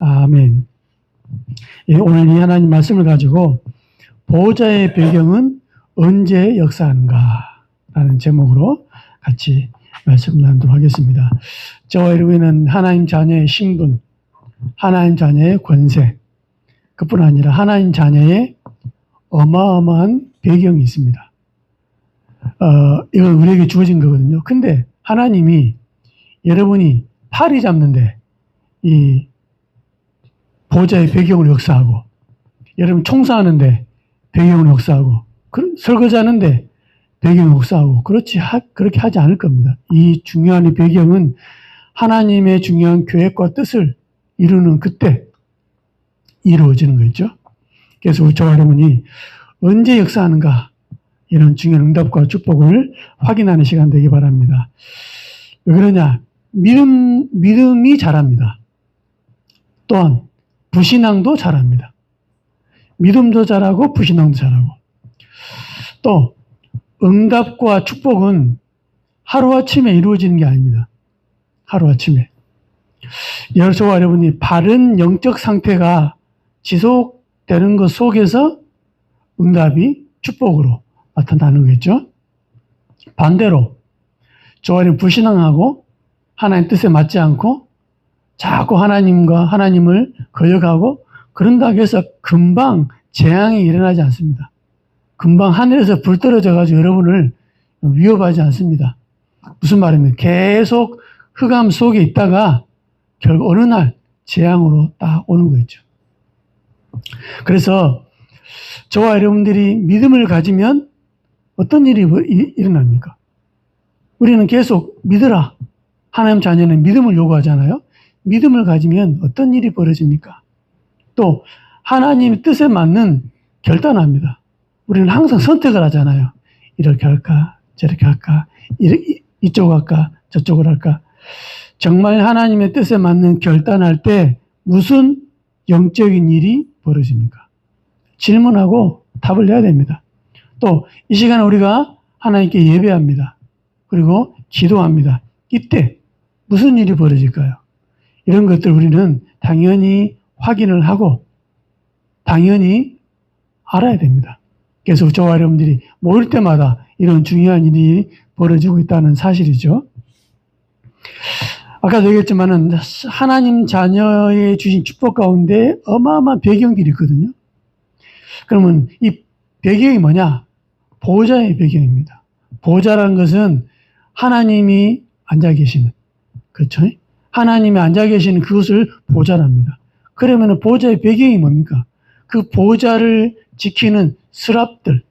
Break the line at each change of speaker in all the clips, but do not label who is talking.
아멘. 예, 오늘 이 하나님 말씀을 가지고 보호자의 배경은 언제 역사하는가 라는 제목으로 같이 말씀 나누도록 하겠습니다. 저와 여러분은 하나님 자녀의 신분, 하나님 자녀의 권세, 그뿐 아니라 하나님 자녀의 어마어마한 배경이 있습니다. 이건 우리에게 주어진 거거든요. 근데 하나님이 여러분이 파리 잡는데 이 보호자의 배경을 역사하고, 여러분 청소하는데 배경을 역사하고, 설거지하는데 배경을 역사하고, 그렇게 하지 않을 겁니다. 이 중요한 이 배경은 하나님의 중요한 계획과 뜻을 이루는 그때 이루어지는 거죠. 그래서 저와 여러분이 언제 역사하는가, 이런 중요한 응답과 축복을 확인하는 시간 되기 바랍니다. 왜 그러냐? 믿음이 잘합니다. 또한 불신앙도 잘합니다. 믿음도 잘하고 불신앙도 잘하고. 또 응답과 축복은 하루아침에 이루어지는 게 아닙니다. 하루아침에. 저와 여러분이 바른 영적 상태가 지속되는 것 속에서 응답이 축복으로 나타나는 거겠죠. 반대로 저와 여러분 불신앙하고 하나님 뜻에 맞지 않고 자꾸 하나님을 거역하고 그런다고 해서 금방 재앙이 일어나지 않습니다. 금방 하늘에서 불 떨어져가지고 여러분을 위협하지 않습니다. 무슨 말입니까? 계속 흑암 속에 있다가 결국 어느 날 재앙으로 딱 오는 거죠. 그래서 저와 여러분들이 믿음을 가지면 어떤 일이 일어납니까? 우리는 계속 믿으라. 하나님 자녀는 믿음을 요구하잖아요. 믿음을 가지면 어떤 일이 벌어집니까? 또 하나님의 뜻에 맞는 결단을 합니다. 우리는 항상 선택을 하잖아요. 이렇게 할까, 저렇게 할까, 이쪽 할까, 저쪽을 할까. 정말 하나님의 뜻에 맞는 결단할 때 무슨 영적인 일이 벌어집니까? 질문하고 답을 내야 됩니다. 또 이 시간에 우리가 하나님께 예배합니다. 그리고 기도합니다. 이때 무슨 일이 벌어질까요? 이런 것들 우리는 당연히 확인을 하고 당연히 알아야 됩니다. 그래서 저와 여러분들이 모일 때마다 이런 중요한 일이 벌어지고 있다는 사실이죠. 아까도 얘기했지만은 하나님 자녀의 주신 축복 가운데 어마어마한 배경들이 있거든요. 그러면 이 배경이 뭐냐? 보호자의 배경입니다. 보호자라는 것은 하나님이 앉아 계시는, 그렇죠? 하나님이 앉아 계시는 그것을 보호자랍니다. 그러면 보호자의 배경이 뭡니까? 그 보호자를 지키는 스랍들,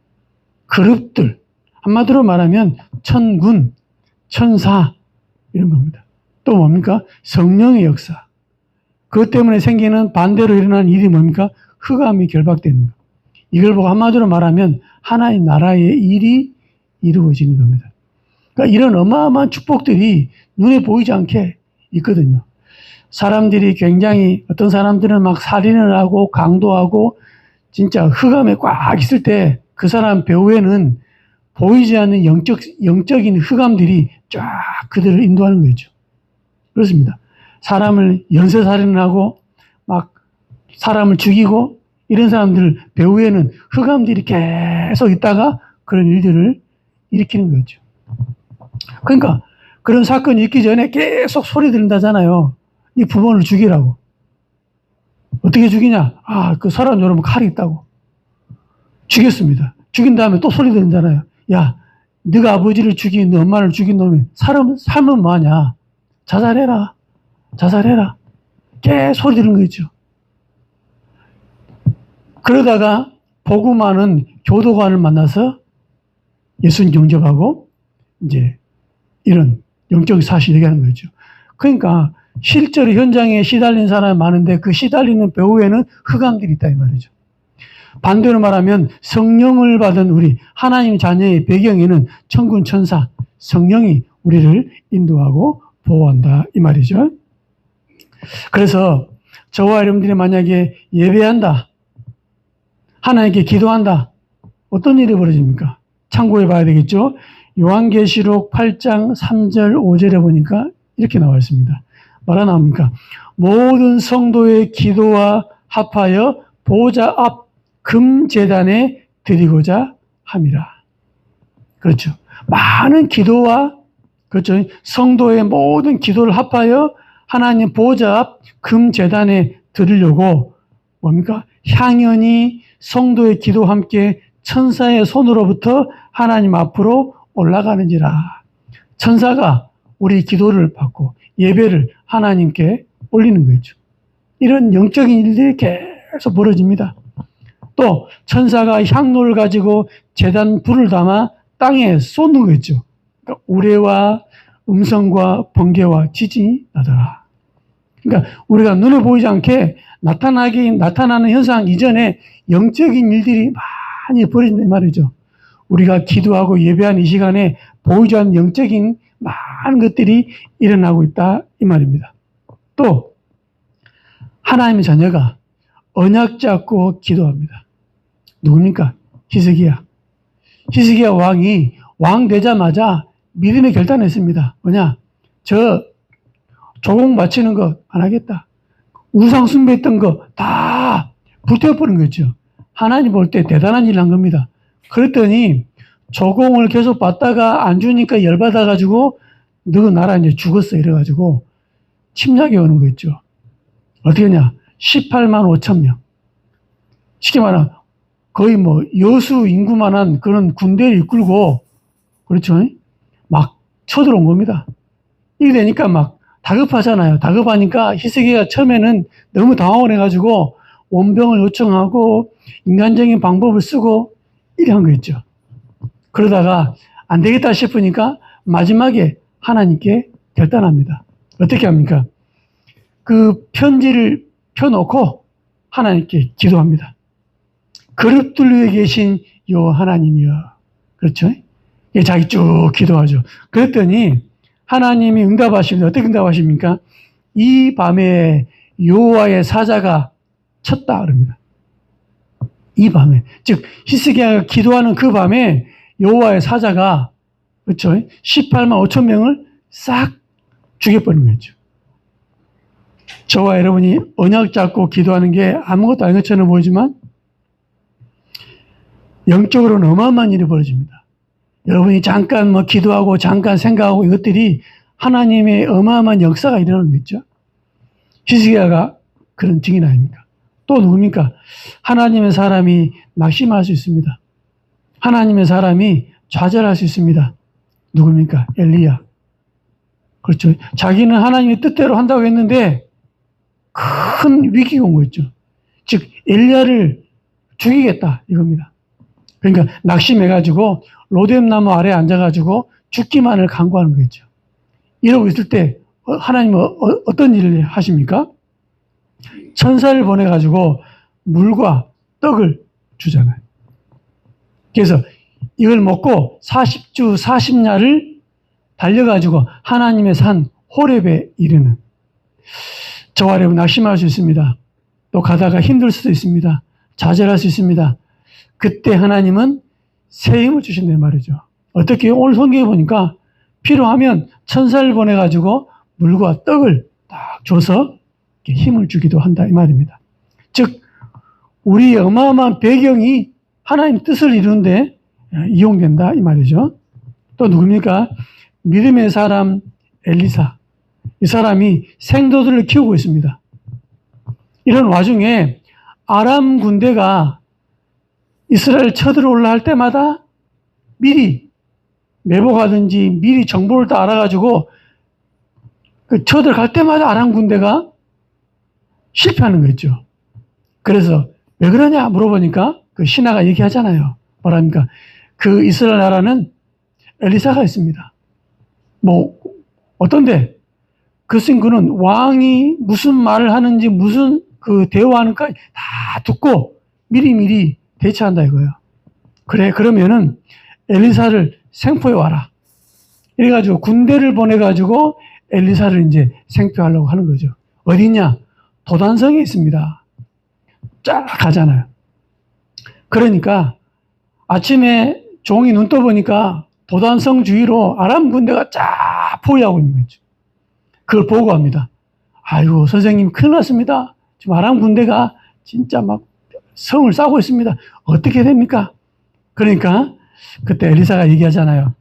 그룹들, 한마디로 말하면 천군, 천사 이런 겁니다. 또 뭡니까? 성령의 역사. 그것 때문에 생기는 반대로 일어나는 일이 뭡니까? 흑암이 결박되는 것. 이걸 보고 한마디로 말하면 하나님 나라의 일이 이루어지는 겁니다. 그러니까 이런 어마어마한 축복들이 눈에 보이지 않게 있거든요. 사람들이 굉장히, 어떤 사람들은 막 살인을 하고 강도하고 진짜 흑암에 꽉 있을 때 그 사람 배후에는 보이지 않는 영적인 흑암들이 쫙 그들을 인도하는 거죠. 그렇습니다. 사람을 연쇄살인을 하고 막 사람을 죽이고 이런 사람들 배후에는 흑암들이 계속 있다가 그런 일들을 일으키는 거죠. 그러니까 그런 사건이 있기 전에 계속 소리 들린다잖아요. 이 부모를 죽이라고. 어떻게 죽이냐? 그 사람 여러분 칼이 있다고. 죽였습니다. 죽인 다음에 또 소리 들린잖아요. 야, 네가 아버지를 죽인, 너 엄마를 죽인 놈이 살면 뭐하냐? 자살해라. 자살해라. 계속 소리 들은 거죠. 그러다가 복음하는 교도관을 만나서 예수님 영접하고 이제 이런 영적 사실 얘기하는 거죠. 그러니까 실제로 현장에 시달린 사람이 많은데 그 시달리는 배후에는 흑암들이 있다 이 말이죠. 반대로 말하면 성령을 받은 우리 하나님 자녀의 배경에는 천군 천사, 성령이 우리를 인도하고 보호한다 이 말이죠. 그래서 저와 여러분들이 만약에 예배한다, 하나님께 기도한다, 어떤 일이 벌어집니까? 참고해 봐야 되겠죠. 요한계시록 8장 3절 5절에 보니까 이렇게 나와 있습니다. 뭐라 나옵니까? 모든 성도의 기도와 합하여 보좌 앞 금제단에 드리고자 함이라. 그렇죠. 많은 기도와, 그렇죠. 성도의 모든 기도를 합하여 하나님 보좌 앞 금제단에 드리려고 뭡니까? 향연이 성도의 기도와 함께 천사의 손으로부터 하나님 앞으로 올라가는지라. 천사가 우리 기도를 받고 예배를 하나님께 올리는 거죠. 이런 영적인 일들이 계속 벌어집니다. 또 천사가 향로를 가지고 제단 불을 담아 땅에 쏟는 거죠. 그러니까 우레와 음성과 번개와 지진이 나더라. 그러니까 우리가 눈에 보이지 않게 나타나는 현상 이전에 영적인 일들이 많이 벌어진다 이 말이죠. 우리가 기도하고 예배하는 이 시간에 보이지 않는 영적인 많은 것들이 일어나고 있다 이 말입니다. 또 하나님의 자녀가 언약 잡고 기도합니다. 누굽니까? 히스기야. 히스기야 왕이 왕 되자마자 믿음의 결단했습니다. 뭐냐? 저 조공 바치는 거 안 하겠다. 우상 숭배했던 거 다 불태워버린 거죠. 하나님 볼 때 대단한 일을 한 겁니다. 그랬더니 조공을 계속 받다가 안 주니까 열받아가지고 너 나라 이제 죽었어 이래가지고 침략이 오는 거 있죠. 어떻게 하냐? 18만 5천 명. 쉽게 말하면 거의 뭐 여수 인구만한 그런 군대를 이끌고 그렇죠? 막 쳐들어온 겁니다. 이게 되니까 막 다급하잖아요. 다급하니까 히스기야가 처음에는 너무 당황을 해가지고 원병을 요청하고 인간적인 방법을 쓰고 이래 한 거 있죠. 그러다가 안 되겠다 싶으니까 마지막에 하나님께 결단합니다. 어떻게 합니까? 그 편지를 펴놓고 하나님께 기도합니다. 그릇들 위에 계신 요 하나님이여. 그렇죠? 예, 자기 쭉 기도하죠. 그랬더니 하나님이 응답하십니다. 어떻게 응답하십니까? 이 밤에 여호와의 사자가 쳤다 그럽니다. 이 밤에, 즉 히스기야가 기도하는 그 밤에 여호와의 사자가 그렇죠? 18만 5천 명을 싹 죽여버린 거죠. 저와 여러분이 언약 잡고 기도하는 게 아무것도 아닌 것처럼 보이지만 영적으로는 어마어마한 일이 벌어집니다. 여러분이 잠깐 뭐 기도하고 잠깐 생각하고 이것들이 하나님의 어마어마한 역사가 일어나는 거 있죠. 히스기야가 그런 증인 아닙니까? 또 누굽니까? 하나님의 사람이 낙심할 수 있습니다. 하나님의 사람이 좌절할 수 있습니다. 누굽니까? 엘리야. 그렇죠. 자기는 하나님의 뜻대로 한다고 했는데 큰 위기가 온 거 있죠. 즉 엘리야를 죽이겠다 이겁니다. 그러니까 낙심해가지고 로뎀나무 아래에 앉아가지고 죽기만을 간구하는 거죠. 이러고 있을 때 하나님은 어떤 일을 하십니까? 천사를 보내가지고 물과 떡을 주잖아요. 그래서 이걸 먹고 40주 40야를 달려가지고 하나님의 산 호렙에 이르는, 저와 여러분 낙심할 수 있습니다. 또 가다가 힘들 수도 있습니다. 좌절할 수 있습니다. 그때 하나님은 새 힘을 주신다는 말이죠. 어떻게 오늘 성경에 보니까 필요하면 천사를 보내가지고 물과 떡을 딱 줘서 힘을 주기도 한다 이 말입니다. 즉 우리의 어마어마한 배경이 하나님 뜻을 이루는데 이용된다 이 말이죠. 또 누굽니까? 믿음의 사람 엘리사. 이 사람이 생도들을 키우고 있습니다. 이런 와중에 아람 군대가 이스라엘 쳐들어올라 할 때마다 미리 매복하든지 미리 정보를 다 알아가지고 그 쳐들어갈 때마다 아람 군대가 실패하는 거죠. 그래서 왜 그러냐 물어보니까 그 신하가 얘기하잖아요. 뭐랍니까? 그 이스라엘 나라는 엘리사가 있습니다. 뭐 어떤데? 글쎄 그는 왕이 무슨 말을 하는지 무슨 그 대화하는까 다 듣고 미리미리 대처한다 이거예요. 그래 그러면은 엘리사를 생포해 와라. 이래가지고 군대를 보내가지고 엘리사를 이제 생포하려고 하는 거죠. 어디냐? 도단성에 있습니다. 쫙 가잖아요. 그러니까 아침에 종이 눈 떠보니까 도단성 주위로 아람 군대가 쫙 포위하고 있는 거죠. 그걸 보고합니다. 아이고, 선생님, 큰일 났습니다. 지금 아람 군대가 진짜 막 성을 싸고 있습니다. 어떻게 됩니까? 그러니까 그때 엘리사가 얘기하잖아요.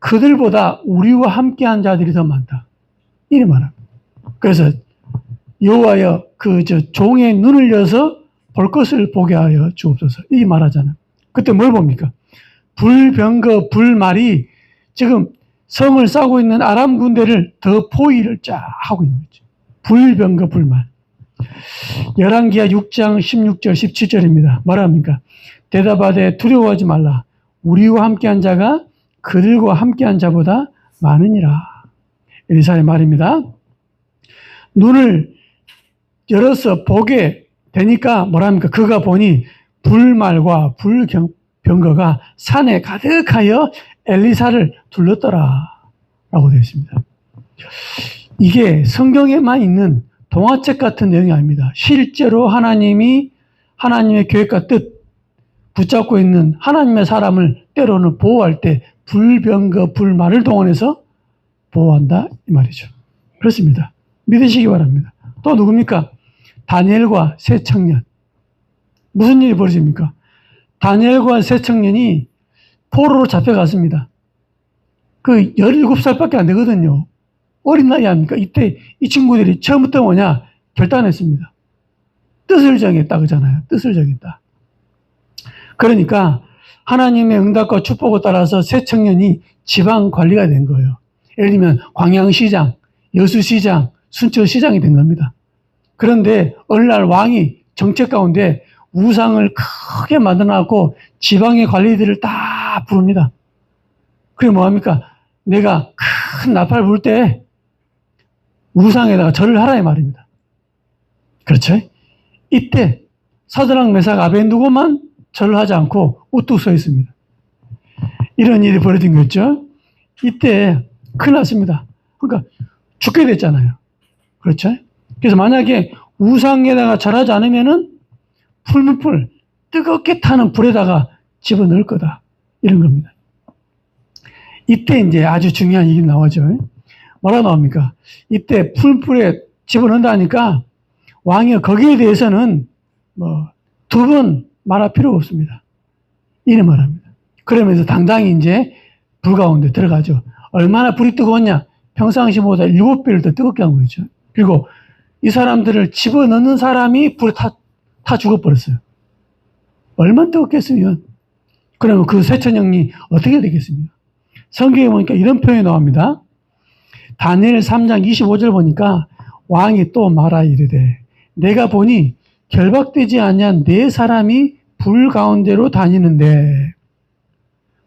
그들보다 우리와 함께한 자들이 더 많다. 이래 말합니다. 그래서 여호와여 종의 눈을 여서 볼 것을 보게 하여 주옵소서. 이 말하잖아요. 그때 뭘 봅니까? 불병거 불말이 지금 성을 싸고 있는 아람 군대를 더 포위를 쫙 하고 있는 거죠. 불병거 불말. 열왕기하 6장 16절 17절입니다. 뭐랍니까? 대답하되 두려워하지 말라. 우리와 함께한 자가 그들과 함께한 자보다 많으니라. 엘리사의 말입니다. 눈을 열어서 보게 되니까 뭐랍니까? 그가 보니 불말과 불병거가 산에 가득하여 엘리사를 둘렀더라 라고 되어 있습니다. 이게 성경에만 있는 동화책 같은 내용이 아닙니다. 실제로 하나님의 계획과 뜻 붙잡고 있는 하나님의 사람을 때로는 보호할 때 불병거 불말을 동원해서 보호한다 이 말이죠. 그렇습니다. 믿으시기 바랍니다. 또 누굽니까? 다니엘과 세 청년. 무슨 일이 벌어집니까? 다니엘과 세 청년이 포로로 잡혀갔습니다. 그 17살밖에 안 되거든요. 어린 나이 아닙니까? 이때 이 친구들이 처음부터 뭐냐? 결단했습니다. 뜻을 정했다 그러잖아요. 뜻을 정했다. 그러니까 하나님의 응답과 축복을 따라서 세 청년이 지방 관리가 된 거예요. 예를 들면 광양시장, 여수시장, 순천시장이 된 겁니다. 그런데 어느 날 왕이 정책 가운데 우상을 크게 만들어놨고 지방의 관리들을 다 부릅니다. 그게 뭐합니까? 내가 큰 나팔 불 때 우상에다가 절을 하라 이 말입니다. 그렇죠? 이때 사드락 메삭 아벤누고만 절을 하지 않고 우뚝 서 있습니다. 이런 일이 벌어진 거죠. 이때 큰일 났습니다. 그러니까 죽게 됐잖아요. 그렇죠? 그래서 만약에 우상에다가 절하지 않으면은 풀무풀 뜨겁게 타는 불에다가 집어넣을 거다. 이런 겁니다. 이때 이제 아주 중요한 얘기 나오죠. 뭐라 나옵니까? 이때 풀불에 집어넣는다니까 왕이 거기에 대해서는 두 번 말할 필요가 없습니다. 이래 말합니다. 그러면서 당당히 이제 불 가운데 들어가죠. 얼마나 불이 뜨거웠냐? 평상시보다 7배를 더 뜨겁게 한 거죠. 그리고 이 사람들을 집어넣는 사람이 불에 타 죽어버렸어요. 얼마나 뜨겁겠으면. 그러면 그 세천형이 어떻게 되겠습니까? 성경에 보니까 이런 표현이 나옵니다. 다니엘 3장 25절 보니까 왕이 또 말하 이르되 내가 보니 결박되지 아니한 네 사람이 불 가운데로 다니는데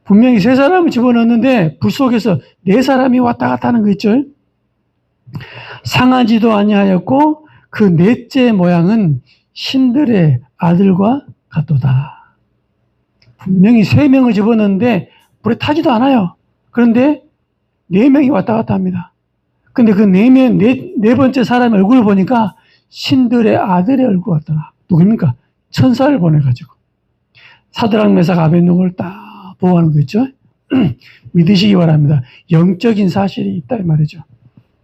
분명히 세 사람을 집어넣었는데 불 속에서 네 사람이 왔다 갔다 하는 거 있죠. 상하지도 아니하였고 그 넷째 모양은 신들의 아들과 같도다. 분명히 세 명을 집어넣는데 불에 타지도 않아요. 그런데 네 명이 왔다 갔다 합니다. 근데 그 네 번째 사람의 얼굴을 보니까 신들의 아들의 얼굴 같더라. 누굽니까? 천사를 보내가지고. 사드락 메삭 아벤누고를 딱 보호하는 거겠죠? 믿으시기 바랍니다. 영적인 사실이 있다 이 말이죠.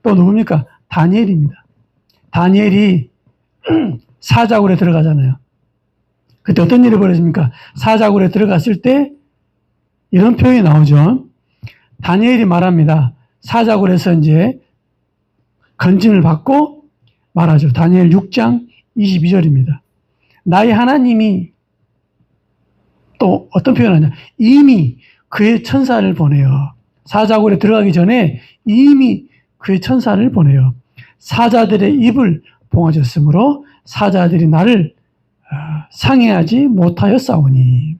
또 누굽니까? 다니엘입니다. 다니엘이 사자굴에 들어가잖아요. 그때 어떤 일이 벌어집니까? 사자굴에 들어갔을 때 이런 표현이 나오죠. 다니엘이 말합니다. 사자굴에서 이제 건짐을 받고 말하죠. 다니엘 6장 22절입니다. 나의 하나님이 또 어떤 표현을 하냐. 이미 그의 천사를 보내요. 사자굴에 들어가기 전에 이미 그의 천사를 보내요. 사자들의 입을 봉하셨으므로 사자들이 나를 상해하지 못하였사오니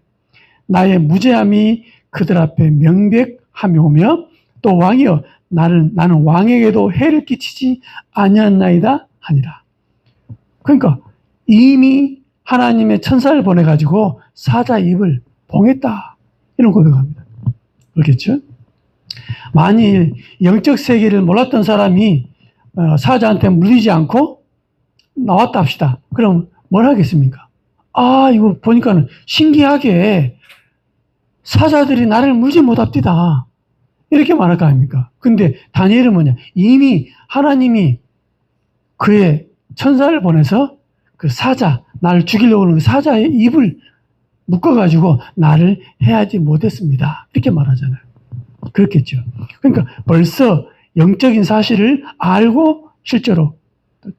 나의 무죄함이 그들 앞에 명백하며오며 또 왕이여 나는 왕에게도 해를 끼치지 아니하나이다 하니라. 그러니까 이미 하나님의 천사를 보내가지고 사자 입을 봉했다. 이런 고백합니다. 그렇겠죠? 만일 영적 세계를 몰랐던 사람이 사자한테 물리지 않고 나왔다 합시다. 그럼 뭘 하겠습니까? 이거 보니까는 신기하게 사자들이 나를 물지 못합디다. 이렇게 말할 거 아닙니까? 근데 다니엘은 뭐냐? 이미 하나님이 그의 천사를 보내서 그 사자, 나를 죽이려고 하는 그 사자의 입을 묶어가지고 나를 해하지 못했습니다. 이렇게 말하잖아요. 그렇겠죠. 그러니까 벌써 영적인 사실을 알고 실제로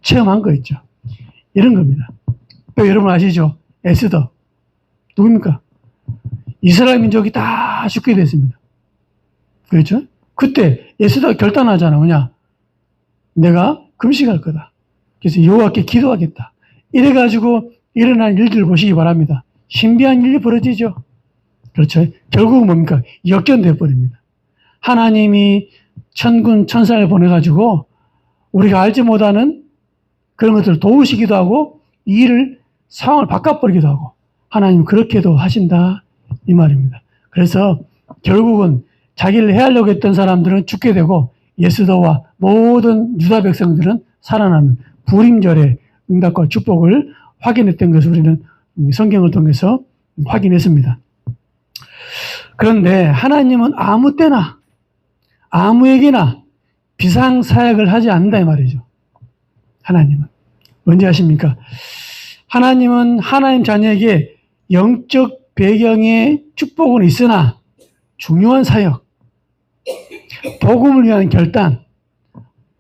체험한 거 있죠. 이런 겁니다. 또 여러분 아시죠? 에스더. 누굽니까? 이스라엘 민족이 다 죽게 됐습니다. 그렇죠? 그때 에스더가 결단하잖아. 뭐냐? 내가 금식할 거다. 그래서 여호와께 기도하겠다. 이래가지고 일어난 일들을 보시기 바랍니다. 신비한 일이 벌어지죠. 그렇죠? 결국은 뭡니까? 역전돼 버립니다. 하나님이 천군 천사를 보내가지고 우리가 알지 못하는 그런 것들을 도우시기도 하고 이 일을 상황을 바꿔버리기도 하고 하나님 그렇게도 하신다 이 말입니다. 그래서 결국은 자기를 해하려고 했던 사람들은 죽게 되고 예스더와 모든 유다 백성들은 살아나는 부림절의 응답과 축복을 확인했던 것을 우리는 성경을 통해서 확인했습니다. 그런데 하나님은 아무 때나 아무에게나 비상사역을 하지 않는다 이 말이죠. 하나님은 언제 하십니까? 하나님은 하나님 자녀에게 영적 배경의 축복은 있으나 중요한 사역, 복음을 위한 결단,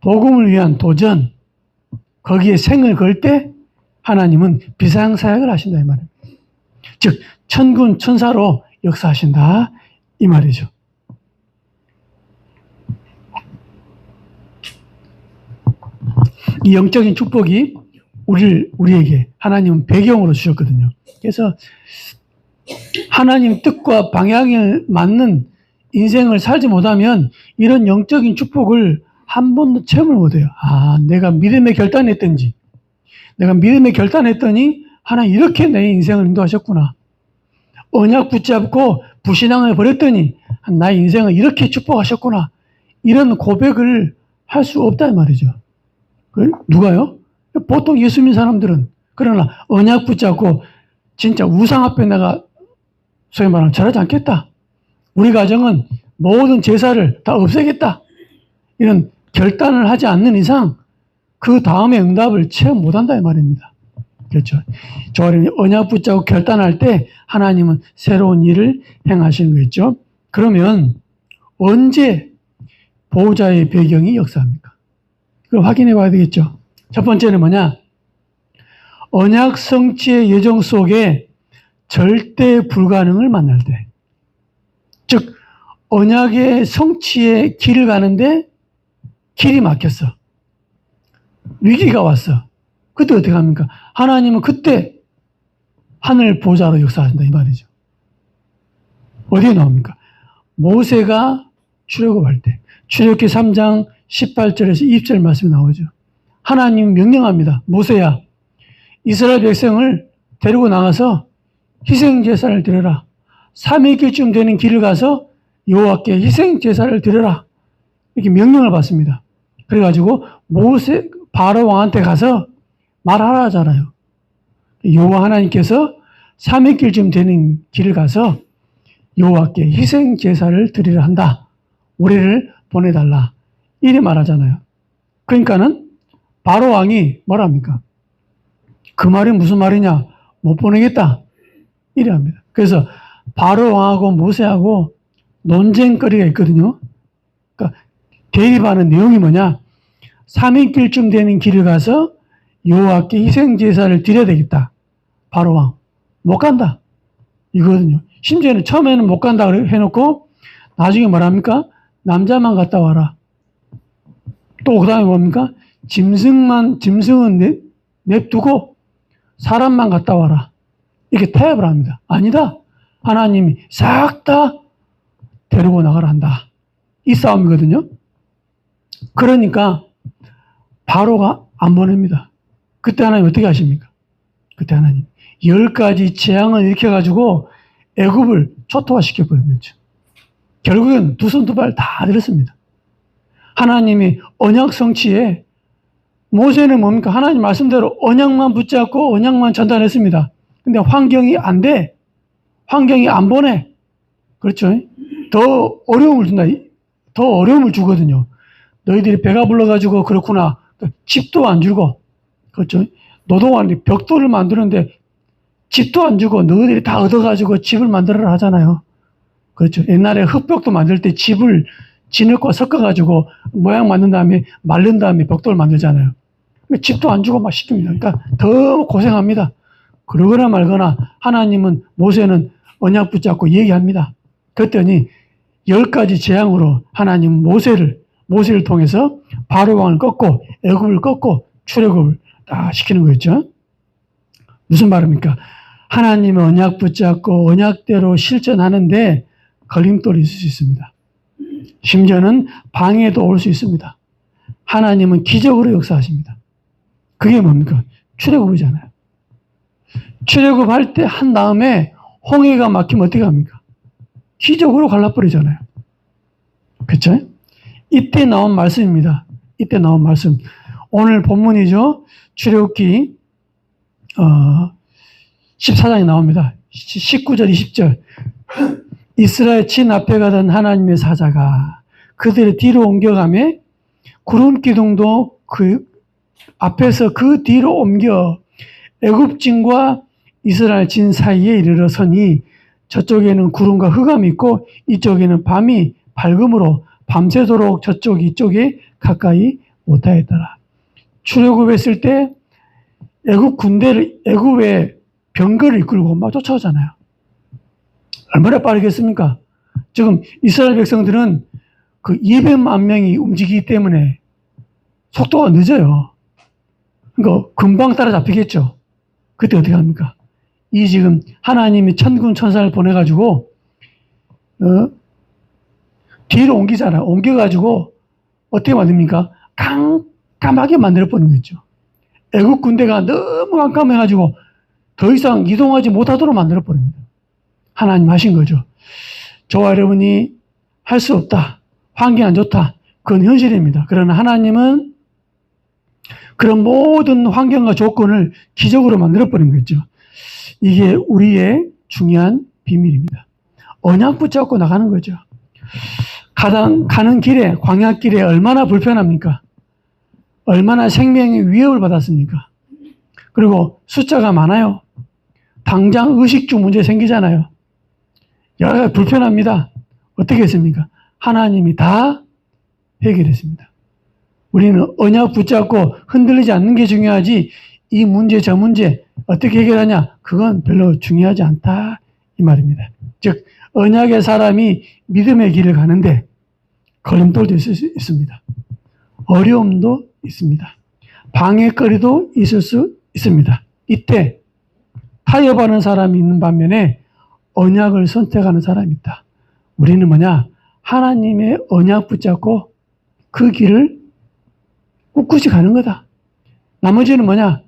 복음을 위한 도전, 거기에 생을 걸 때 하나님은 비상사역을 하신다 이 말입니다. 즉 천군 천사로 역사하신다 이 말이죠. 이 영적인 축복이 우리에게 하나님은 배경으로 주셨거든요. 그래서 하나님 뜻과 방향에 맞는 인생을 살지 못하면 이런 영적인 축복을 한 번도 체험을 못해요. 아, 내가 믿음의 결단했던지, 내가 믿음의 결단했더니 하나님 이렇게 내 인생을 인도하셨구나. 언약 붙잡고 불신앙을 버렸더니 나의 인생을 이렇게 축복하셨구나. 이런 고백을 할 수 없다 이 말이죠. 누가요? 보통 예수 믿는 사람들은. 그러나 언약 붙잡고 진짜 우상 앞에 내가 소위 말하면 절하지 않겠다. 우리 가정은 모든 제사를 다 없애겠다. 이런 결단을 하지 않는 이상 그 다음에 응답을 체험 못한다 이 말입니다. 그렇죠. 저는 언약 붙잡고 결단할 때 하나님은 새로운 일을 행하시는 거겠죠. 그러면 언제 보호자의 배경이 역사합니까? 그걸 확인해 봐야 되겠죠. 첫 번째는 뭐냐? 언약 성취의 여정 속에 절대 불가능을 만날 때. 즉, 언약의 성취의 길을 가는데 길이 막혔어. 위기가 왔어. 그때 어떻게 합니까? 하나님은 그때 하늘 보좌로 역사하신다 이 말이죠. 어디에 나옵니까? 모세가 출애굽할 때 출애굽기 3장 18절에서 20절 말씀이 나오죠. 하나님 명령합니다. 모세야, 이스라엘 백성을 데리고 나가서 희생제사를 드려라. 3일길쯤 되는 길을 가서 여호와께 희생제사를 드려라. 이렇게 명령을 받습니다. 그래가지고 모세 바로 왕한테 가서 말하라 하잖아요. 여호와 하나님께서 3일길쯤 되는 길을 가서 여호와께 희생제사를 드리려 한다. 우리를 보내달라. 이래 말하잖아요. 그러니까는 바로 왕이 뭐랍니까? 그 말이 무슨 말이냐? 못 보내겠다. 이래 합니다. 그래서 바로 왕하고 모세하고 논쟁거리가 있거든요. 그러니까 대립하는 내용이 뭐냐? 3일길쯤 되는 길을 가서 여호와께 희생제사를 드려야 되겠다. 바로 왕. 못 간다. 이거거든요. 심지어는 처음에는 못 간다 해놓고 나중에 뭐랍니까? 남자만 갔다 와라. 또 그 다음에 뭡니까? 짐승은 냅두고 사람만 갔다 와라. 이렇게 타협을 합니다. 아니다. 하나님이 싹 다 데리고 나가라 한다. 이 싸움이거든요. 그러니까 바로가 안 보냅니다. 그때 하나님 어떻게 하십니까? 그때 하나님 10가지 재앙을 일으켜가지고 애굽을 초토화시켜 버렸죠. 결국엔 두 손 두 발 다 들었습니다. 하나님이 언약 성취에 모세는 뭡니까? 하나님 말씀대로 언약만 붙잡고 언약만 전달했습니다. 근데 환경이 안 돼. 환경이 안 보내. 그렇죠? 더 어려움을 준다. 더 어려움을 주거든요. 너희들이 배가 불러가지고 그렇구나. 집도 안 주고, 그렇죠? 노동하는데 벽돌을 만드는데 집도 안 주고 너희들이 다 얻어가지고 집을 만들어라 하잖아요. 그렇죠. 옛날에 흙벽도 만들 때 집을 진흙과 섞어가지고 모양 만든 다음에 말른 다음에 벽돌을 만들잖아요. 집도 안 주고 막 시킵니다. 그러니까 더 고생합니다. 그러거나 말거나 하나님은 모세는 언약 붙잡고 얘기합니다. 그랬더니 10가지 재앙으로 하나님 모세를 통해서 바로 왕을 꺾고 애굽을 꺾고 출애굽을 다 시키는 거였죠. 무슨 말입니까? 하나님의 언약 붙잡고 언약대로 실천하는데 걸림돌이 있을 수 있습니다. 심지어는 방해도 올 수 있습니다. 하나님은 기적으로 역사하십니다. 그게 뭡니까? 출애굽이잖아요. 출애굽할 때 한 다음에 홍해가 막히면 어떻게 합니까? 기적으로 갈라버리잖아요. 그렇죠? 이때 나온 말씀입니다. 이때 나온 말씀. 오늘 본문이죠. 출애굽기 14장에 나옵니다. 19절 20절. 이스라엘 친 앞에 가던 하나님의 사자가 그들의 뒤로 옮겨가며 구름 기둥도 그 앞에서 그 뒤로 옮겨 애굽진과 이스라엘 진 사이에 이르러 서니 저쪽에는 구름과 흑암이 있고 이쪽에는 밤이 밝음으로 밤새도록 저쪽 이쪽에 가까이 못하였더라. 출애굽했을 때 애굽의 병거를 이끌고 막 쫓아오잖아요. 얼마나 빠르겠습니까? 지금 이스라엘 백성들은 그 200만 명이 움직이기 때문에 속도가 늦어요. 그러니까 금방 따라잡히겠죠. 그때 어떻게 합니까? 이 지금 하나님이 천군 천사를 보내가지고 뒤로 옮기잖아요. 옮겨가지고 어떻게 만듭니까? 깜깜하게 만들어버리는 거죠. 애국 군대가 너무 깜깜해가지고 더 이상 이동하지 못하도록 만들어버립니다. 하나님 하신 거죠. 저와 여러분이 할 수 없다. 환경이 안 좋다. 그건 현실입니다. 그러나 하나님은 그런 모든 환경과 조건을 기적으로 만들어버린 거죠. 이게 우리의 중요한 비밀입니다. 언약 붙잡고 나가는 거죠. 가는 길에, 광야길에 얼마나 불편합니까? 얼마나 생명의 위협을 받았습니까? 그리고 숫자가 많아요. 당장 의식주 문제 생기잖아요. 여러 가지 불편합니다. 어떻게 했습니까? 하나님이 다 해결했습니다. 우리는 언약 붙잡고 흔들리지 않는 게 중요하지 이 문제 저 문제 어떻게 해결하냐 그건 별로 중요하지 않다 이 말입니다. 즉 언약의 사람이 믿음의 길을 가는데 걸림돌도 있을 수 있습니다. 어려움도 있습니다. 방해거리도 있을 수 있습니다. 이때 타협하는 사람이 있는 반면에 언약을 선택하는 사람이 있다. 우리는 뭐냐? 하나님의 언약 붙잡고 그 길을 꿋꿋이 가는 거다. 나머지는 뭐냐?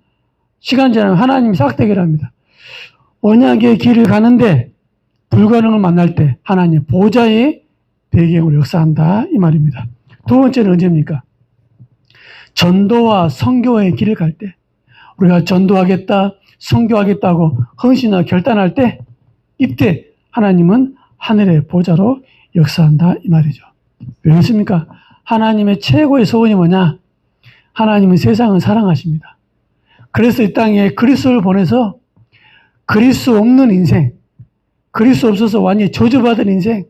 시간 지나면 하나님이 싹대기랍니다. 언약의 길을 가는데 불가능을 만날 때 하나님 보좌의 배경으로 역사한다 이 말입니다. 두 번째는 언제입니까? 전도와 선교의 길을 갈 때 우리가 전도하겠다, 선교하겠다고 헌신하고 결단할 때 이때 하나님은 하늘의 보좌로 역사한다 이 말이죠. 왜 그렇습니까? 하나님의 최고의 소원이 뭐냐? 하나님은 세상을 사랑하십니다. 그래서 이 땅에 그리스도를 보내서 그리스도 없는 인생, 그리스도 없어서 완전히 저주받은 인생,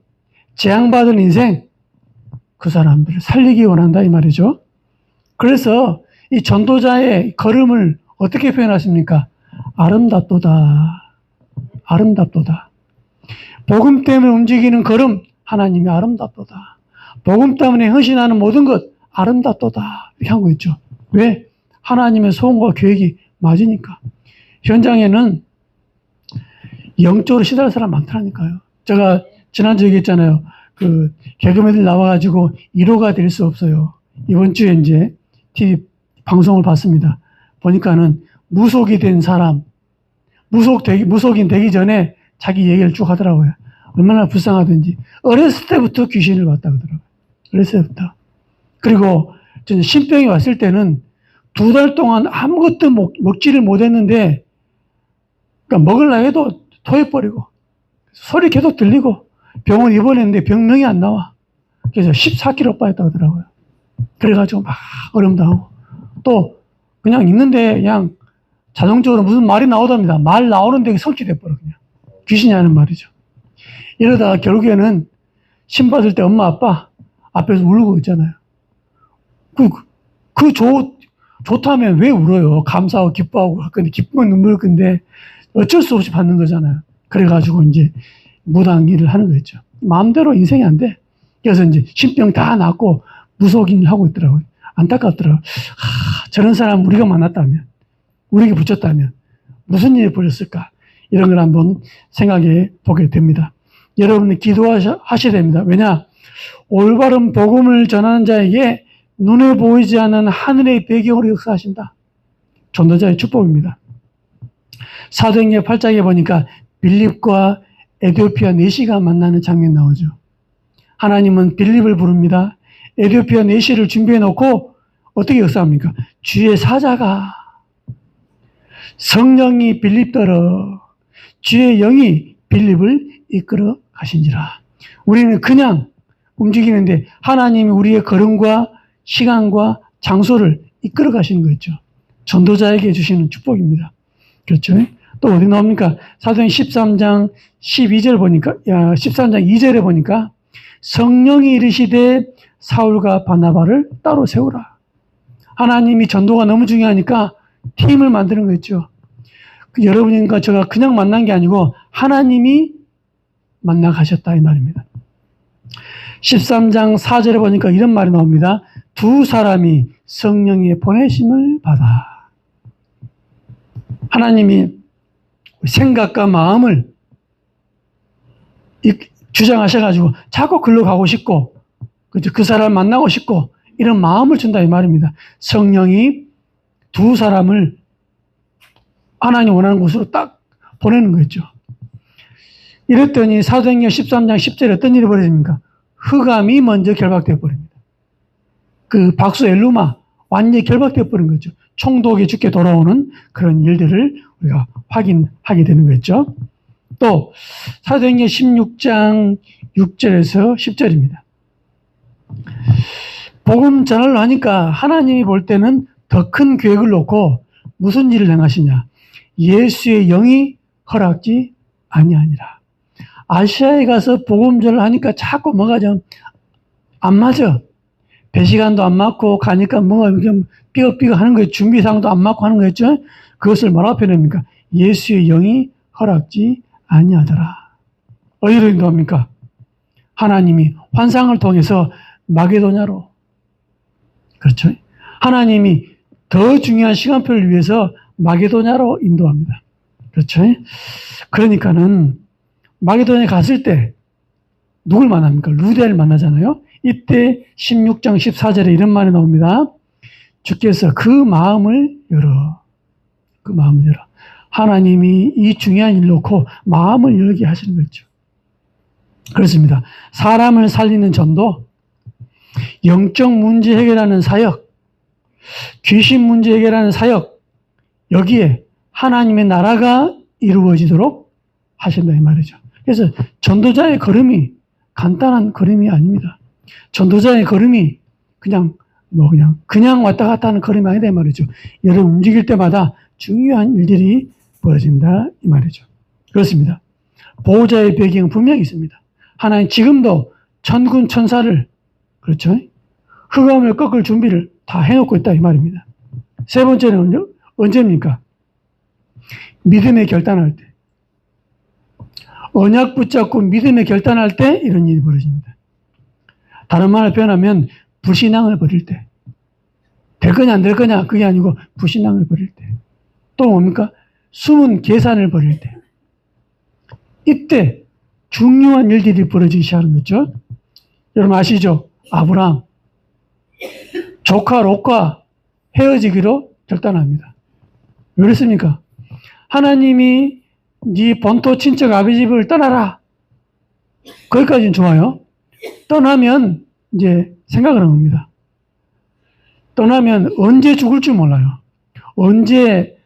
재앙받은 인생 그 사람들을 살리기 원한다 이 말이죠. 그래서 이 전도자의 걸음을 어떻게 표현하십니까? 아름답도다. 아름답도다. 복음 때문에 움직이는 걸음 하나님이 아름답도다. 복음 때문에 헌신하는 모든 것 아름답도다. 이렇게 한 거 있죠. 왜? 하나님의 소원과 계획이 맞으니까. 현장에는 영적으로 시달릴 사람 많더라니까요. 제가 지난주에 얘기했잖아요. 그 개그맨들 나와가지고 1호가 될 수 없어요. 이번 주에 이제 TV 방송을 봤습니다. 보니까는 무속이 된 사람, 무속인 되기 전에 자기 얘기를 쭉 하더라고요. 얼마나 불쌍하든지. 어렸을 때부터 귀신을 봤다 그러더라고요. 어렸을 때부터. 그리고 신병이 왔을 때는 2달 동안 아무것도 먹지를 못했는데, 그러니까 먹으려 해도 토해버리고, 소리 계속 들리고, 병원 입원했는데 병명이 안 나와. 그래서 14kg 빠졌다고 하더라고요. 그래가지고 막 어려움당하고 또 그냥 있는데 그냥 자동적으로 무슨 말이 나오답니다. 말 나오는데 성취돼버려 그냥. 귀신이 하는 말이죠. 이러다가 결국에는 신 받을 때 엄마 아빠 앞에서 울고 있잖아요. 좋다면 왜 울어요? 감사하고 기뻐하고 할 건데, 기쁘면 눈물 건데, 어쩔 수 없이 받는 거잖아요. 그래가지고 이제 무당일을 하는 거였죠. 마음대로 인생이 안 돼. 그래서 이제 신병 다 낫고 무속인을 하고 있더라고요. 안타깝더라고요. 저런 사람 우리가 만났다면, 우리에게 붙였다면, 무슨 일이 벌였을까? 이런 걸 한번 생각해 보게 됩니다. 여러분은 기도하셔야 됩니다. 왜냐? 올바른 복음을 전하는 자에게 눈에 보이지 않는 하늘의 배경으로 역사하신다. 전도자의 축복입니다. 사도행전 8장에 보니까 빌립과 에티오피아 내시가 만나는 장면 나오죠. 하나님은 빌립을 부릅니다. 에티오피아 내시를 준비해 놓고 어떻게 역사합니까? 주의 사자가 성령이 빌립더러 주의 영이 빌립을 이끌어 가신지라. 우리는 그냥 움직이는데 하나님이 우리의 걸음과 시간과 장소를 이끌어 가시는 거죠. 전도자에게 주시는 축복입니다. 그렇죠? 또 어디 나옵니까? 사도행 13장 12절 보니까, 13장 2절에 보니까 성령이 이르시되 사울과 바나바를 따로 세우라. 하나님이 전도가 너무 중요하니까 팀을 만드는 거죠. 여러분과 제가 그냥 만난 게 아니고 하나님이 만나 가셨다 이 말입니다. 13장 4절에 보니까 이런 말이 나옵니다. 두 사람이 성령의 보내심을 받아. 하나님이 생각과 마음을 주장하셔가지고 자꾸 글로 가고 싶고 그 사람을 만나고 싶고 이런 마음을 준다 이 말입니다. 성령이 두 사람을 하나님 원하는 곳으로 딱 보내는 거죠. 이랬더니 사도행전 13장 10절에 어떤 일이 벌어집니까? 흑암이 먼저 결박되어 버립니다. 그 박수 엘루마 완전히 결박되어 버린 거죠. 총독이 죽게 돌아오는 그런 일들을 우리가 확인하게 되는 거죠. 또 사도행전 16장 6절에서 10절입니다. 복음 전하려 하니까 하나님이 볼 때는 더 큰 계획을 놓고 무슨 일을 행하시냐? 예수의 영이 허락지 아니하니라. 아시아에 가서 복음 전을 하니까 자꾸 뭐가 좀 안 맞아. 배시간도 안 맞고 가니까 뭐가 좀 삐걱삐걱 하는 거예요. 준비상도 안 맞고 하는 거였죠. 그것을 뭐라고 표현합니까? 예수의 영이 허락지 아니하더라. 어디로 인도합니까? 하나님이 환상을 통해서 마게도냐로. 그렇죠. 하나님이 더 중요한 시간표를 위해서 마게도냐로 인도합니다. 그렇죠. 그러니까는 마게도냐에 갔을 때 누굴 만납니까? 루데를 만나잖아요. 이때 16장 14절에 이런 말이 나옵니다. 주께서 그 마음을 열어. 그 마음을 열어. 하나님이 이 중요한 일을 놓고 마음을 열게 하시는 거죠. 그렇습니다. 사람을 살리는 전도, 영적 문제 해결하는 사역, 귀신 문제 해결하는 사역, 여기에 하나님의 나라가 이루어지도록 하신다 이 말이죠. 그래서 전도자의 걸음이 간단한 걸음이 아닙니다. 전도자의 걸음이 그냥 왔다 갔다 하는 걸음이 아니다 이 말이죠. 여러분 움직일 때마다 중요한 일들이 벌어진다 이 말이죠. 그렇습니다. 보호자의 배경은 분명히 있습니다. 하나님 지금도 천군 천사를 그렇죠. 흑암을 꺾을 준비를 다 해놓고 있다 이 말입니다. 세 번째는 언제입니까? 믿음의 결단할 때. 언약 붙잡고 믿음의 결단할 때 이런 일이 벌어집니다. 다른 말로 표현하면 불신앙을 버릴 때. 될 거냐 안 될 거냐 그게 아니고 불신앙을 버릴 때. 또 뭡니까? 숨은 계산을 버릴 때. 이때 중요한 일들이 벌어지기 시작하는 거죠. 여러분 아시죠? 아브라함 조카 롯과 헤어지기로 결단합니다. 왜 그랬습니까? 하나님이 네 본토 친척 아버지 집을 떠나라. 거기까지는 좋아요. 떠나면 이제 생각을 한 겁니다. 떠나면 언제 죽을 줄 몰라요. 언제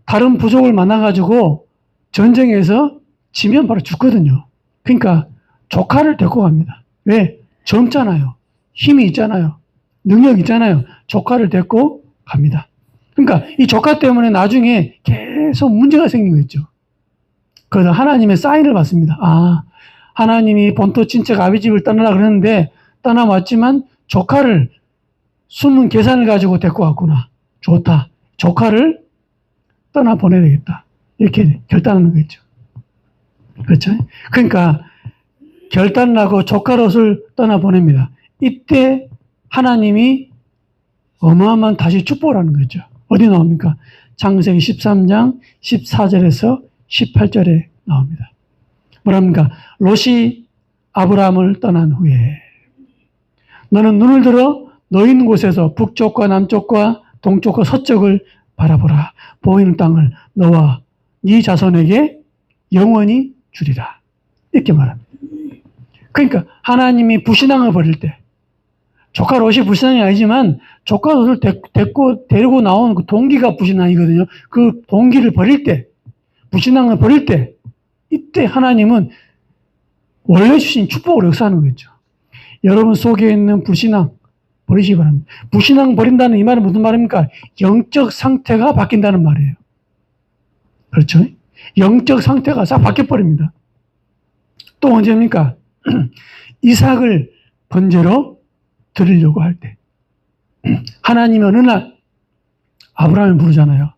다른 부족을 만나가지고 전쟁에서 지면 바로 죽거든요. 그러니까 조카를 데리고 갑니다. 왜? 젊잖아요. 힘이 있잖아요. 능력 있잖아요. 조카를 데리고 갑니다. 그러니까 이 조카 때문에 나중에 계속 문제가 생긴 거죠. 그래서 하나님의 사인을 받습니다. 아, 하나님이 본토 친척 아비 집을 떠나라 그러는데 떠나왔지만 조카를 숨은 계산을 가지고 데리고 왔구나. 좋다. 조카를 떠나보내야 되겠다. 이렇게 결단하는 거죠. 그렇죠? 그러니까 결단을 하고 조카롯을 떠나보냅니다. 이때 하나님이 어마어마한 다시 축복을 하는 거죠. 어디 나옵니까? 창세기 13장 14절에서 18절에 나옵니다. 뭐랍니까? 롯이 아브라함을 떠난 후에 너는 눈을 들어 너 있는 곳에서 북쪽과 남쪽과 동쪽과 서쪽을 바라보라. 보이는 땅을 너와 네 자손에게 영원히 주리라. 이렇게 말합니다. 그러니까 하나님이 불신앙을 버릴 때 조카 롯이 불신앙이 아니지만 조카 롯을 데리고 나온 그 동기가 불신앙이거든요. 그 동기를 버릴 때, 불신앙을 버릴 때, 이때 하나님은 원래 주신 축복을 역사하는 거죠. 여러분 속에 있는 불신앙 버리시기 바랍니다. 불신앙 버린다는 이 말은 무슨 말입니까? 영적 상태가 바뀐다는 말이에요. 그렇죠? 영적 상태가 싹 바뀌어버립니다. 또 언제입니까? 이삭을 번제로 드리려고 할 때. 하나님이 어느 날 아브라함을 부르잖아요.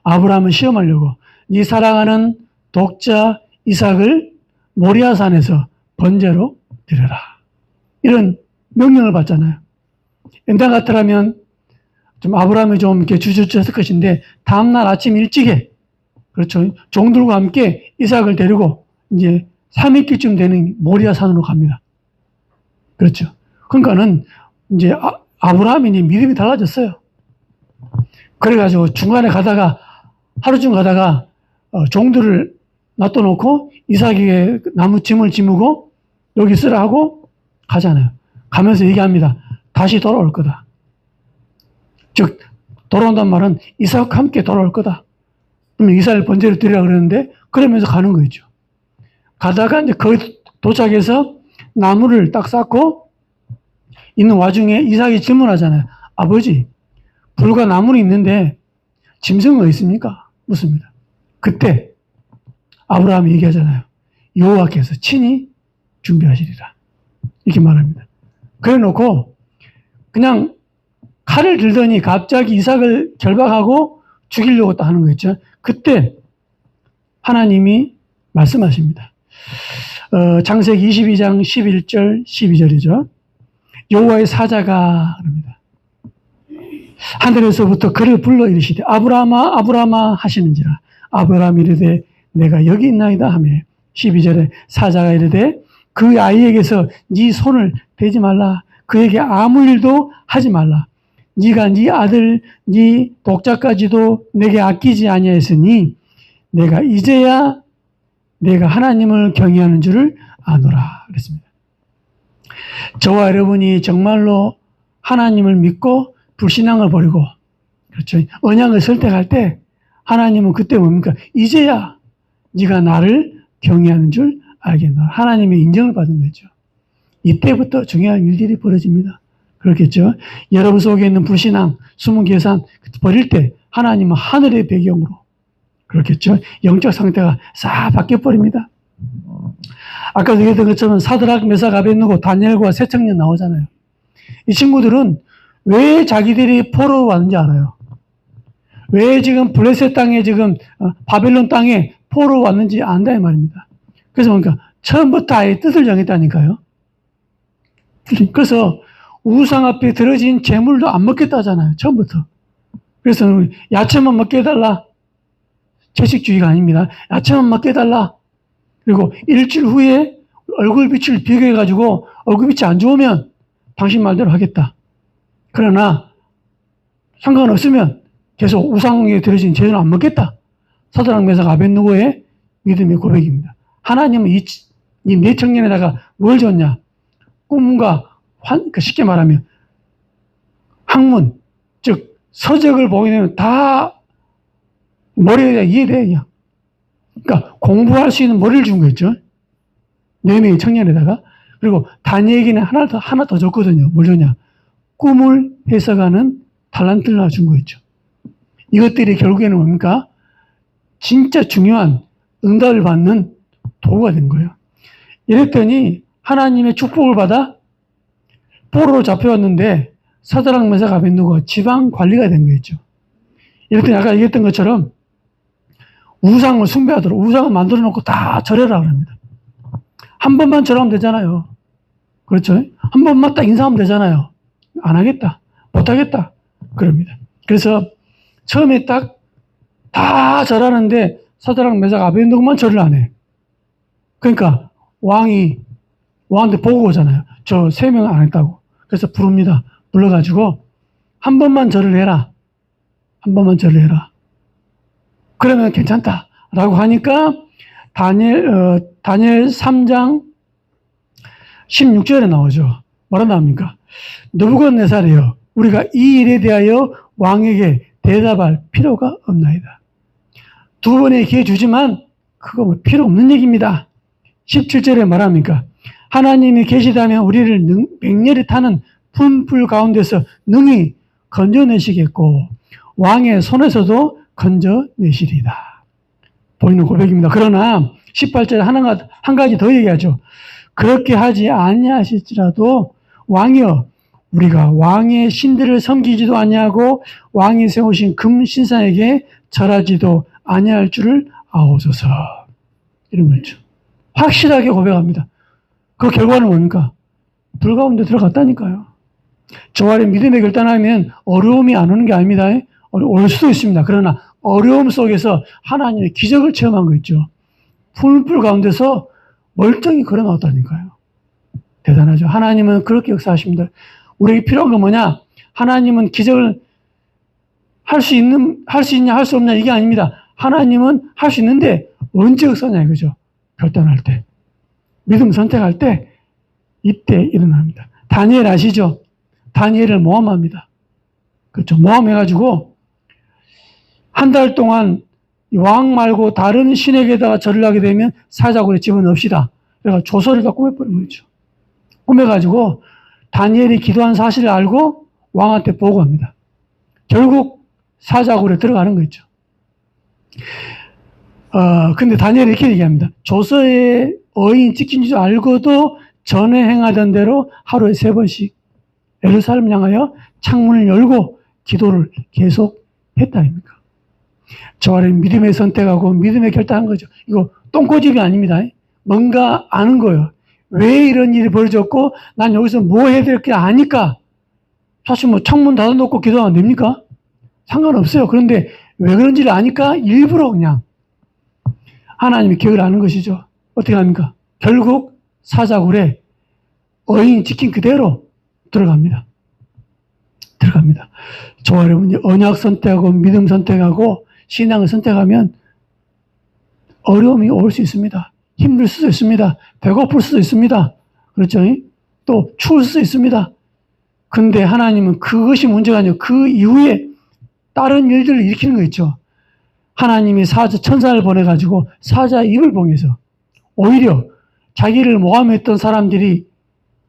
아브라함을 시험하려고 네 사랑하는 독자 이삭을 모리아산에서 번제로 드려라. 이런 명령을 받잖아요. 옛날 같으라면 좀 아브라함이 좀 이렇게 주저했을 것인데 다음날 아침 일찍에 그렇죠. 종들과 함께 이삭을 데리고 이제 3일쯤 되는 모리아산으로 갑니다. 그렇죠. 그러니까는 이제 아브라함이 믿음이 달라졌어요. 그래가지고 중간에 가다가 하루 중 가다가 종들을 놔둬놓고 이삭에게 나무 짐을 지무고 여기 쓰라 하고 가잖아요. 가면서 얘기합니다. 다시 돌아올 거다. 즉 돌아온다는 말은 이삭과 함께 돌아올 거다. 그러면 이삭을 번제로 드리라 그러는데 그러면서 가는 거죠. 가다가 이제 거기 도착해서 나무를 딱 쌓고 있는 와중에 이삭이 질문하잖아요. 아버지, 불과 나무는 있는데 짐승은 어디 있습니까? 묻습니다. 그때 아브라함이 얘기하잖아요. 여호와께서 친히 준비하시리라. 이렇게 말합니다. 그래 놓고 그냥 칼을 들더니 갑자기 이삭을 결박하고 죽이려고 또 하는 거였죠. 그때 하나님이 말씀하십니다. 창세기 22장 11절 12절이죠. 여호와의 사자가 그럽니다. 하늘에서부터 그를 불러 이르시되 아브라함아 아브라함아 하시는지라. 아브라함이 이르되 내가 여기 있나이다 하며 12절에 사자가 이르되 그 아이에게서 네 손을 대지 말라. 그에게 아무 일도 하지 말라. 네가 네 아들 네 독자까지도 내게 아끼지 아니하였으니 내가 이제야 내가 하나님을 경외하는 줄을 아노라 그랬습니다. 저와 여러분이 정말로 하나님을 믿고 불신앙을 버리고 그렇죠. 언약을 설득할 때 하나님은 그때 뭡니까? 이제야 네가 나를 경외하는 줄 알겠노라. 하나님의 인정을 받은 거죠. 이때부터 중요한 일들이 벌어집니다. 그렇겠죠. 여러분 속에 있는 불신앙, 숨은 계산 버릴 때 하나님은 하늘의 배경으로 그렇겠죠. 영적 상태가 싹 바뀌어버립니다. 아까도 얘기했던 것처럼 사드락, 메삭, 아벳느고, 다니엘과 세 청년 나오잖아요. 이 친구들은 왜 자기들이 포로로 왔는지 알아요. 왜 지금 블레셋 땅에 지금 바벨론 땅에 포로로 왔는지 안다 이 말입니다. 그래서 그러니까 처음부터 아예 뜻을 정했다니까요. 그래서 우상 앞에 들어진 재물도 안 먹겠다 하잖아요. 처음부터. 그래서 야채만 먹게 해달라. 채식주의가 아닙니다. 야채만 먹게 해달라. 그리고 일주일 후에 얼굴빛을 비교해가지고 얼굴빛이 안 좋으면 당신 말대로 하겠다. 그러나 상관없으면 계속 우상에 들어진 재물을 안 먹겠다. 사드락, 메삭, 아벳느고의 믿음의 고백입니다. 하나님은 이 네 청년에다가 뭘 줬냐? 꿈과 쉽게 말하면 학문, 즉 서적을 보게 되면 다 머리에 이해돼 그냥. 그러니까 공부할 수 있는 머리를 준 거였죠. 4명의 청년에다가. 그리고 다니엘에게는 하나 더 줬거든요. 뭘 줬냐? 꿈을 해석하는 달란트를 하나 준 거였죠. 이것들이 결국에는 뭡니까? 진짜 중요한 응답을 받는 도구가 된 거예요. 이랬더니 하나님의 축복을 받아 포로로 잡혀왔는데 사드락 메삭 아벤노가 지방 관리가 된 거였죠. 이랬더니 아까 얘기했던 것처럼 우상을 숭배하도록 우상을 만들어 놓고 다 절해라 그럽니다. 한 번만 절하면 되잖아요. 그렇죠? 한 번만 딱 인사하면 되잖아요. 안 하겠다. 못 하겠다. 그럽니다. 그래서 처음에 딱 다 절하는데 사드락 메삭 아벤노고만 절을 안 해. 그러니까 왕한테 보고 오잖아요. 저 3명 안 했다고. 그래서 부릅니다. 불러가지고 한 번만 절을 해라. 한 번만 절을 해라. 그러면 괜찮다라고 하니까 다니엘 3장 16절에 나오죠. 뭐라 나옵니까? 느부갓네살이여 우리가 이 일에 대하여 왕에게 대답할 필요가 없나이다. 2번의 기회 주지만 그거 뭐 필요 없는 얘기입니다. 17절에 말합니까? 하나님이 계시다면 우리를 맹렬히 타는 품불 가운데서 능히 건져내시겠고 왕의 손에서도 건져내시리다. 보이는 고백입니다. 그러나 18절에 한 가지 더 얘기하죠. 그렇게 하지 아니하실지라도 왕이여 우리가 왕의 신들을 섬기지도 아니하고 왕이 세우신 금 신상에게 절하지도 아니할 줄을 아옵소서. 이런 거죠. 확실하게 고백합니다. 그 결과는 뭡니까? 불 가운데 들어갔다니까요. 저 아래 믿음의 결단하면 어려움이 안 오는 게 아닙니다. 올 수도 있습니다. 그러나 어려움 속에서 하나님의 기적을 체험한 거 있죠. 풀불 가운데서 멀쩡히 걸어 나왔다니까요. 대단하죠. 하나님은 그렇게 역사하십니다. 우리에게 필요한 건 뭐냐? 하나님은 기적을 할 수 있냐, 할 수 없냐, 이게 아닙니다. 하나님은 할 수 있는데 언제 역사냐, 이거죠. 결단할 때. 믿음 선택할 때, 이때 일어납니다. 다니엘 아시죠? 다니엘을 모함합니다. 그렇죠. 모함해가지고, 한 달 동안 왕 말고 다른 신에게다가 절을 하게 되면 사자굴에 집어넣읍시다. 그래서 조서를 다 꾸며버린 거죠. 꾸며가지고, 다니엘이 기도한 사실을 알고 왕한테 보고합니다. 결국 사자굴에 들어가는 거죠. 근데 다니엘이 이렇게 얘기합니다. 조서에 어인 찍힌 줄 알고도 전에 행하던 대로 하루에 3번씩 예루살렘 향하여 창문을 열고 기도를 계속 했다 아닙니까? 저 아래 믿음의 선택하고 믿음의 결단한 거죠. 이거 똥꼬집이 아닙니다. 뭔가 아는 거예요. 왜 이런 일이 벌어졌고 난 여기서 뭐 해야 될 게 아니까. 사실 뭐 창문 닫아놓고 기도하면 됩니까? 상관없어요. 그런데 왜 그런지를 아니까 일부러 그냥 하나님의 계획을 아는 것이죠. 어떻게 합니까? 결국 사자굴에 어인 지킨 그대로 들어갑니다. 저와 여러분이 언약 선택하고 믿음 선택하고 신앙을 선택하면 어려움이 올 수 있습니다. 힘들 수도 있습니다. 배고플 수도 있습니다. 그렇죠? 또 추울 수도 있습니다. 근데 하나님은 그것이 문제가 아니고 그 이후에 다른 일들을 일으키는 거 있죠. 하나님이 천사를 보내가지고 사자의 입을 봉해서 오히려 자기를 모함했던 사람들이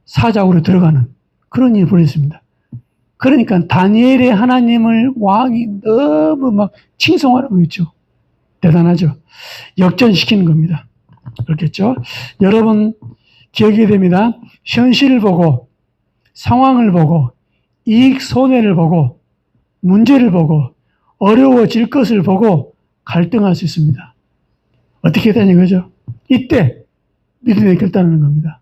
사자굴에 들어가는 그런 일을 벌였습니다. 그러니까 다니엘의 하나님을 왕이 너무 막 칭송하는 거 있죠. 대단하죠. 역전시키는 겁니다. 그렇겠죠. 여러분 기억이 됩니다. 현실을 보고 상황을 보고 이익 손해를 보고 문제를 보고 어려워질 것을 보고 갈등할 수 있습니다. 어떻게 되는 거죠? 이때 믿음의 결단하는 겁니다.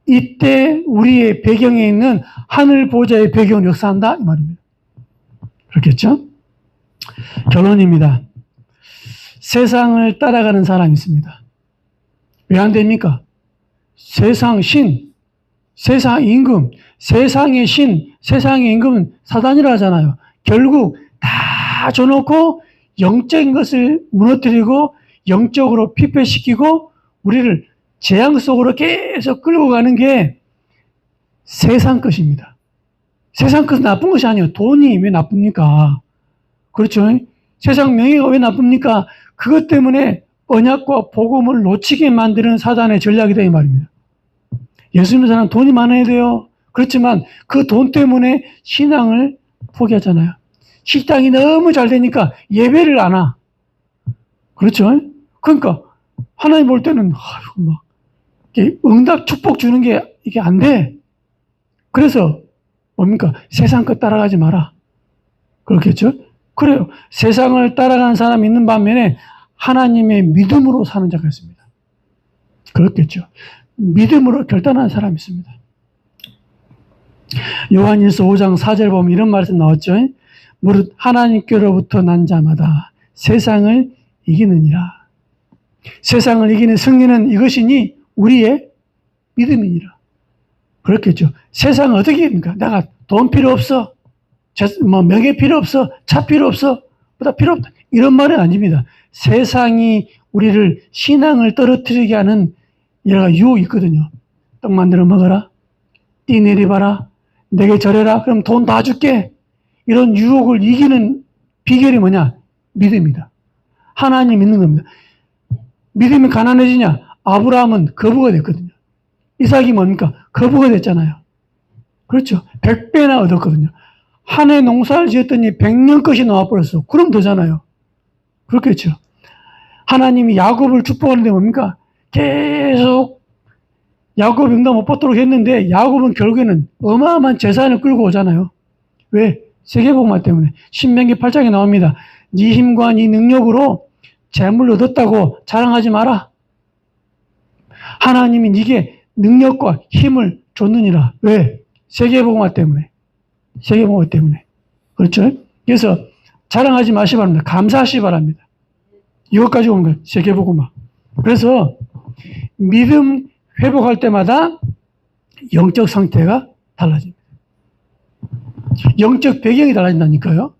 이때 우리의 배경에 있는 하늘 보좌의 배경을 역사한다 이 말입니다. 그렇겠죠? 결론입니다. 세상을 따라가는 사람이 있습니다. 왜 안 됩니까? 세상 신, 세상 임금, 세상의 신, 세상의 임금은 사단이라 하잖아요. 결국 다 줘놓고 영적인 것을 무너뜨리고 영적으로 피폐시키고 우리를 재앙 속으로 계속 끌고 가는 게 세상 것입니다. 세상 것은 나쁜 것이 아니에요. 돈이 왜 나쁩니까? 그렇죠? 세상 명예가 왜 나쁩니까? 그것 때문에 언약과 복음을 놓치게 만드는 사단의 전략이다 이 말입니다. 예수 믿는 사람은 돈이 많아야 돼요. 그렇지만 그 돈 때문에 신앙을 포기하잖아요. 식당이 너무 잘 되니까 예배를 안 와. 그렇죠? 그러니까 하나님 볼 때는 아이고 막 응답 축복 주는 게 이게 안 돼. 그래서 뭡니까? 세상 것 따라가지 마라. 그렇겠죠? 그래요. 세상을 따라가는 사람이 있는 반면에 하나님의 믿음으로 사는 자가 있습니다. 그렇겠죠. 믿음으로 결단하는 사람이 있습니다. 요한일서 5장 4절 보면 이런 말씀 나왔죠. 무릇 하나님께로부터 난 자마다 세상을 이기느니라. 세상을 이기는 승리는 이것이니 우리의 믿음이니라. 그렇겠죠. 세상은 어떻게 합니까? 내가 돈 필요 없어. 명예 필요 없어. 차 필요 없어. 보다 필요 없다. 이런 말은 아닙니다. 세상이 우리를 신앙을 떨어뜨리게 하는 여러 가지 유혹이 있거든요. 떡 만들어 먹어라. 띠 내려봐라. 내게 절해라. 그럼 돈 다 줄게. 이런 유혹을 이기는 비결이 뭐냐? 믿음이다. 하나님 믿는 겁니다. 믿음이 가난해지냐? 아브라함은 거부가 됐거든요. 이삭이 뭡니까? 거부가 됐잖아요. 그렇죠. 100배나 얻었거든요. 한 해 농사를 지었더니 100년 것이 나와버렸어. 그럼 되잖아요. 그렇겠죠. 하나님이 야곱을 축복하는데 뭡니까? 계속 야곱이 응답 못 받도록 했는데 야곱은 결국에는 어마어마한 재산을 끌고 오잖아요. 왜? 세계복음화 때문에. 신명기 8장에 나옵니다. 네 힘과 네 능력으로 재물을 얻었다고 자랑하지 마라. 하나님이 네게 능력과 힘을 줬느니라. 왜? 세계복음화 때문에. 세계복음화 때문에. 그렇죠? 그래서 자랑하지 마시 바랍니다. 감사하시 바랍니다. 이것 가지고 온 거예요. 세계복음화. 그래서 믿음 회복할 때마다 영적 상태가 달라집니다. 영적 배경이 달라진다니까요.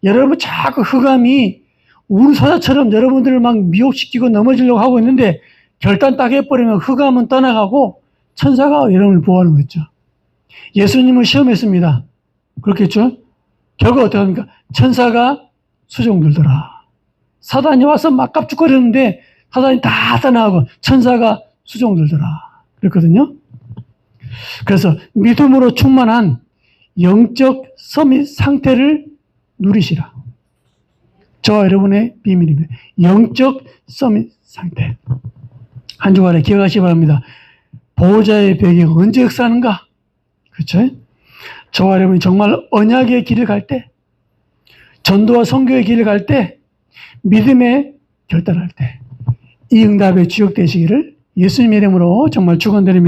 여러분 자꾸 흑암이 우르사자처럼 여러분들을 막 미혹시키고 넘어지려고 하고 있는데 결단 딱 해버리면 흑암은 떠나가고 천사가 여러분을 보호하는 거죠. 예수님을 시험했습니다. 그렇겠죠? 결과 어떻게 합니까? 천사가 수종 들더라. 사단이 와서 막 깝죽거리는데 사단이 다 떠나가고 천사가 수종 들더라. 그랬거든요. 그래서 믿음으로 충만한 영적 서밋 상태를 누리시라. 저와 여러분의 비밀입니다. 영적 서밋 상태. 한 주간에 기억하시기 바랍니다. 보호자의 배경 언제 역사하는가? 그렇죠? 저와 여러분이 정말 언약의 길을 갈 때, 전도와 선교의 길을 갈 때, 믿음의 결단할 때, 이 응답에 주역되시기를 예수님의 이름으로 정말 축원드립니다.